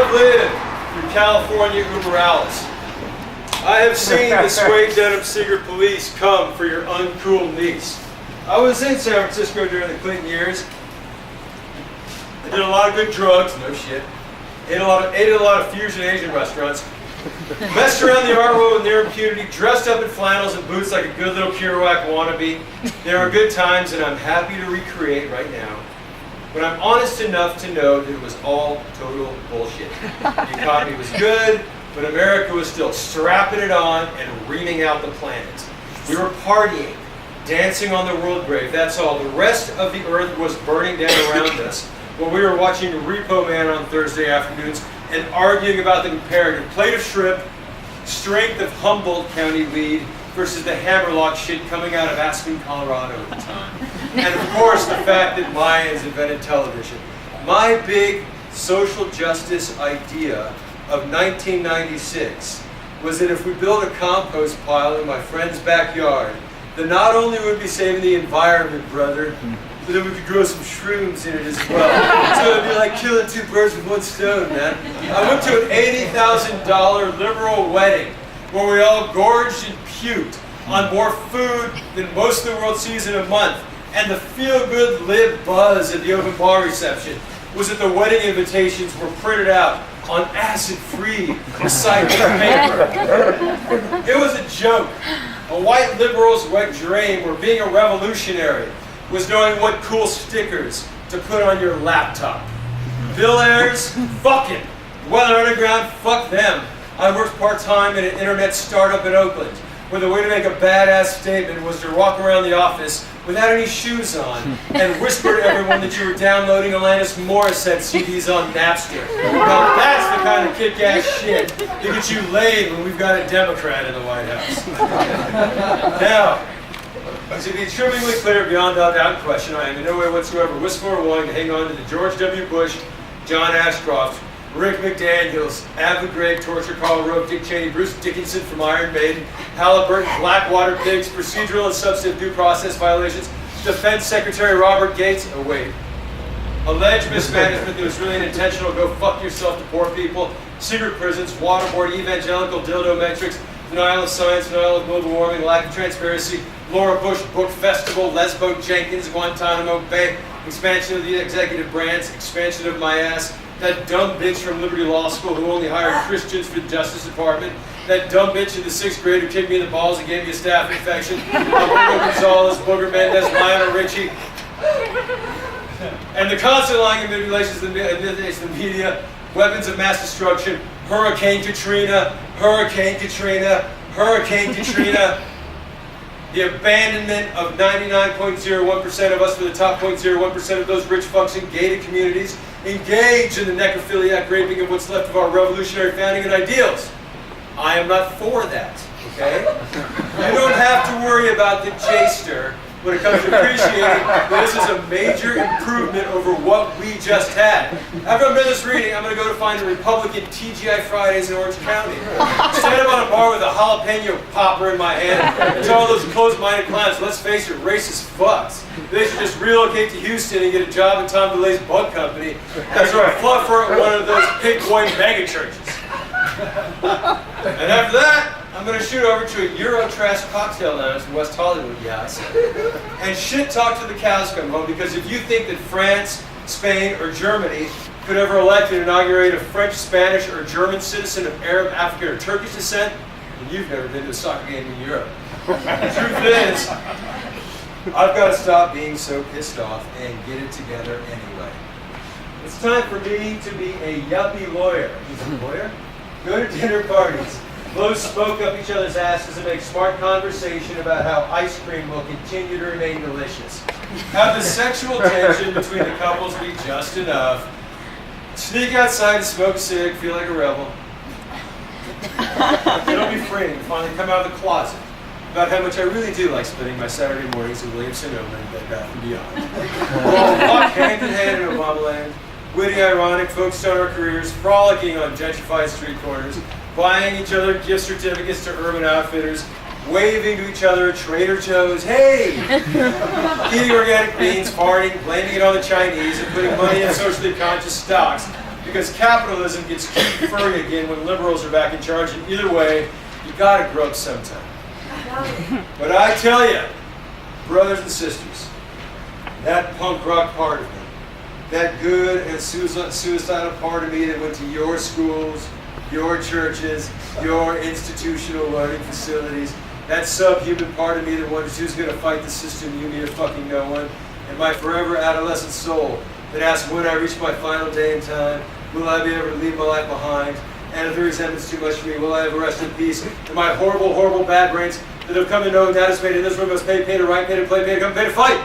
I've lived through California Uberalis. I have seen the suede denim secret police come for your uncool niece. I was in San Francisco during the Clinton years. I did a lot of good drugs, no shit. Ate a lot of fusion Asian restaurants. Messed around the art world with near impunity, dressed up in flannels and boots like a good little Kerouac wannabe. There are good times and I'm happy to recreate right now. But I'm honest enough to know that it was all total bullshit. The economy was good, but America was still strapping it on and reaming out the planet. We were partying, dancing on the world grave, that's all. The rest of the earth was burning down around us while we were watching Repo Man on Thursday afternoons and arguing about the comparative plate of shrimp, strength of Humboldt County weed versus the hammerlock shit coming out of Aspen, Colorado at the time. And of course the fact that Mayans invented television. My big social justice idea of 1996 was that if we built a compost pile in my friend's backyard, then not only would we be saving the environment, brother, but then we could grow some shrooms in it as well. So it'd be like killing two birds with one stone, man. I went to an $80,000 liberal wedding where we all gorged and puked on more food than most of the world sees in a month. And the feel-good lib buzz at the open bar reception was that the wedding invitations were printed out on acid-free recycled paper. It was a joke. A white liberal's wet dream where being a revolutionary was knowing what cool stickers to put on your laptop. Bill Ayers, fuck him. Weather Underground, fuck them. I worked part-time in an internet startup in Oakland, where the way to make a badass statement was to walk around the office without any shoes on and whisper to everyone that you were downloading Alanis Morissette CDs on Napster. Now that's the kind of kick-ass shit that gets you laid when we've got a Democrat in the White House. Now, to be trippingly clear beyond all doubt and question, I am in no way whatsoever wistful or willing to hang on to the George W. Bush, John Ashcroft, Rick McDaniels, Abu Ghraib, Torture, Karl Rove, Dick Cheney, Bruce Dickinson from Iron Maiden, Halliburton, Blackwater Pigs, procedural and substantive due process violations, Defense Secretary Robert Gates, oh wait, alleged mismanagement that was really an intentional go fuck yourself to poor people, secret prisons, waterboard, evangelical dildo metrics, denial of science, denial of global warming, lack of transparency, Laura Bush Book Festival, Lesbo Jenkins, Guantanamo Bay, expansion of the executive brands, expansion of my ass, that dumb bitch from Liberty Law School who only hired Christians for the Justice Department, that dumb bitch in the 6th grade who kicked me in the balls and gave me a staph infection, Alberto Gonzalez, Booger Mendez, Lionel Richie, and the constant lying and manipulations of the media, weapons of mass destruction, Hurricane Katrina, Hurricane Katrina, Hurricane Katrina, the abandonment of 99.01% of us for the top 0.01% of those rich fucks in gated communities engaged in the necrophiliac raping of what's left of our revolutionary founding and ideals. I am not for that, okay? You don't have to worry about the J-ster when it comes to appreciating that this is a major improvement over what we just had. After I'm done this reading, I'm going to go to find a Republican TGI Fridays in Orange County. Stand up on a bar with a jalapeno popper in my hand and tell all those closed-minded clowns, let's face it, racist fucks. They should just relocate to Houston and get a job in Tom DeLay's bug company as a fluffer at one of those pig boy mega churches. And after that, I'm going to shoot over to a Euro-trash cocktail lounge in West Hollywood, yes, and shit talk to the cows come home, because if you think that France, Spain, or Germany could ever elect and inaugurate a French, Spanish, or German citizen of Arab, African, or Turkish descent, then you've never been to a soccer game in Europe. The truth is, I've got to stop being so pissed off and get it together anyway. It's time for me to be a yuppie lawyer. He's a lawyer? Go to dinner parties. Blow smoke up each other's asses and make smart conversation about how ice cream will continue to remain delicious. Have the sexual tension between the couples be just enough. Sneak outside to smoke a cig, feel like a rebel. It'll be freeing to finally come out of the closet about how much I really do like spending my Saturday mornings in Williams-Sonoma and Bed Bath & Beyond. We'll all walk hand in hand in Obama land, witty, ironic, focused on our careers, frolicking on gentrified street corners, buying each other gift certificates to Urban Outfitters, waving to each other at Trader Joe's, hey! Eating organic beans, farting, blaming it on the Chinese, and putting money in socially conscious stocks, because capitalism gets cute and furry again when liberals are back in charge, and either way, you gotta grow up sometime. But I tell you, brothers and sisters, that punk rock part of me, that good and suicidal part of me that went to your schools, your churches, your institutional learning facilities, that subhuman part of me that wonders who's going to fight the system, you need a fucking no one, and my forever adolescent soul that asks when I reach my final day in time, will I be able to leave my life behind, and if the resentment's too much for me, will I ever rest in peace, and my horrible, horrible bad brains that have come to know that is made in this room must pay to write, pay to play, pay to come, pay to fight,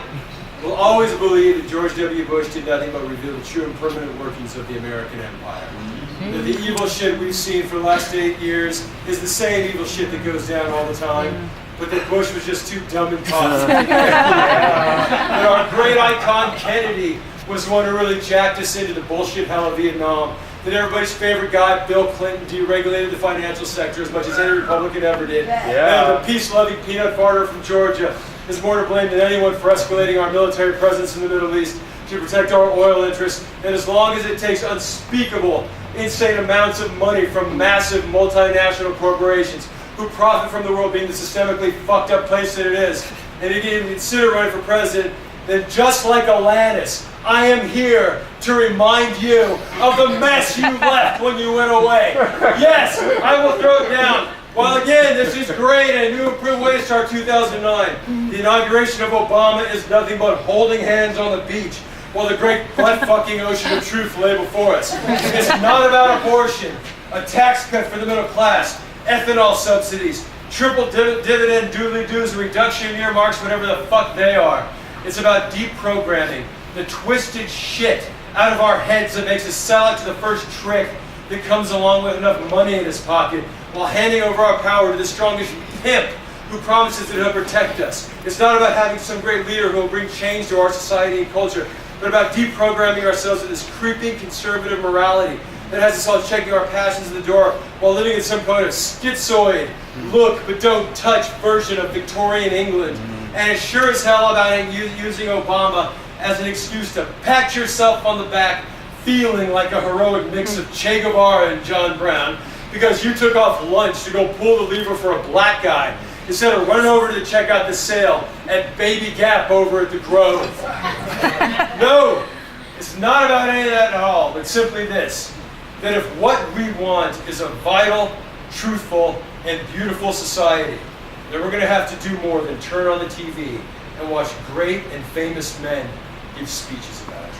will always believe that George W. Bush did nothing but reveal the true and permanent workings of the American empire. That the evil shit we've seen for the last 8 years is the same evil shit that goes down all the time, but that Bush was just too dumb and tough. That our great icon Kennedy was the one who really jacked us into the bullshit hell of Vietnam. That everybody's favorite guy, Bill Clinton, deregulated the financial sector as much as any Republican ever did. And the peace-loving peanut farter from Georgia is more to blame than anyone for escalating our military presence in the Middle East to protect our oil interests. And as long as it takes unspeakable, insane amounts of money from massive multinational corporations who profit from the world being the systemically fucked up place that it is, and you can consider running for president, then just like Alanis, I am here to remind you of the mess you left when you went away. Yes, I will throw it down. While again, this is great and a new improved way to start 2009. The inauguration of Obama is nothing but holding hands on the beach while the great butt-fucking ocean of truth lay before us. It's not about abortion, a tax cut for the middle class, ethanol subsidies, triple dividend doodly-doos, and reduction in earmarks, whatever the fuck they are. It's about deprogramming the twisted shit out of our heads that makes us sell out to the first trick that comes along with enough money in his pocket, while handing over our power to the strongest pimp who promises that he'll protect us. It's not about having some great leader who will bring change to our society and culture, but about deprogramming ourselves with this creeping conservative morality that has us all checking our passions at the door while living in some kind of schizoid, look but don't touch version of Victorian England. And it's sure as hell about using Obama as an excuse to pat yourself on the back, feeling like a heroic mix of Che Guevara and John Brown, because you took off lunch to go pull the lever for a black guy instead of running over to check out the sale at Baby Gap over at the Grove. No, it's not about any of that at all, but simply this, that if what we want is a vital, truthful, and beautiful society, then we're going to have to do more than turn on the TV and watch great and famous men give speeches about it.